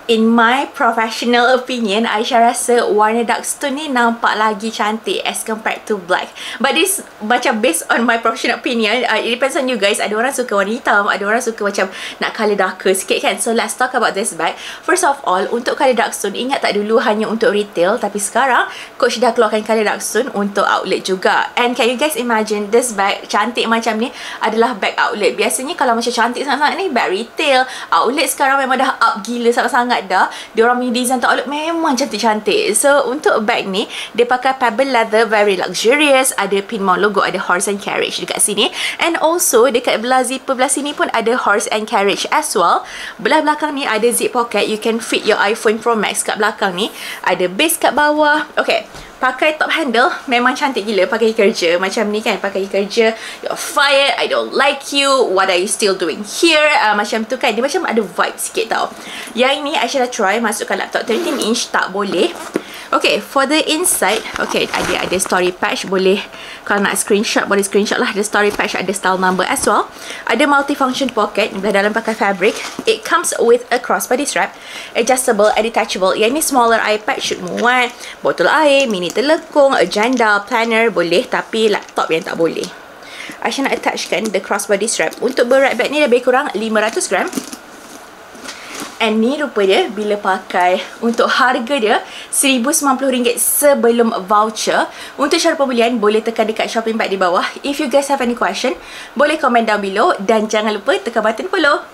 in my professional opinion, Aisyah rasa warna dark stone ni nampak lagi cantik as compared to black. But this macam based on my professional opinion, it depends on you guys. Ada orang suka warna hitam, ada orang suka macam nak colour darker sikit kan. So let's talk about this bag. First of all, untuk colour dark stone, ingat tak dulu hanya untuk retail, tapi sekarang Coach dah keluarkan colour dark stone untuk outlet juga. And can you guys imagine this bag cantik macam ni adalah bag outlet. Biasanya kalau macam cantik sangat-sangat ni bag retail, outlet sekarang memang dah up gila sangat-sangat dah. Diorang punya design untuk outlet memang cantik-cantik. So untuk bag ni dia pakai pebble leather, very luxurious. Ada pin mount logo, ada horse and carriage dekat sini. And also dekat belah zipper belah sini pun ada horse and carriage as well. Belah belakang ni ada zip pocket. You can fit your iPhone Pro Max kat belakang ni. Ada base kat bawah. Okay, pakai top handle memang cantik gila pakai kerja macam ni kan. Pakai kerja, you're fired, I don't like you, what are you still doing here, macam tu kan. Dia macam ada vibe sikit tau. Yang ini Aisyah dah try masukkan laptop 13 inch, tak boleh. Okay, for the inside, okay, ada story patch. Boleh kalau nak screenshot, boleh screenshot lah. Ada story patch, ada style number as well. Ada multifunction pocket, belah dalam pakai fabric. It comes with a crossbody strap, adjustable and detachable. Yang ni smaller iPad should muat, botol air, mini telekung, agenda, planner boleh, tapi laptop yang tak boleh. Aisyah nak attachkan the crossbody strap. Untuk berat bag ni lebih kurang 500 gram. And ni rupa dia bila pakai. Untuk harga dia RM1,090 sebelum voucher. Untuk cara pembelian boleh tekan dekat shopping bag di bawah. If you guys have any question, boleh komen down below. Dan jangan lupa tekan button follow.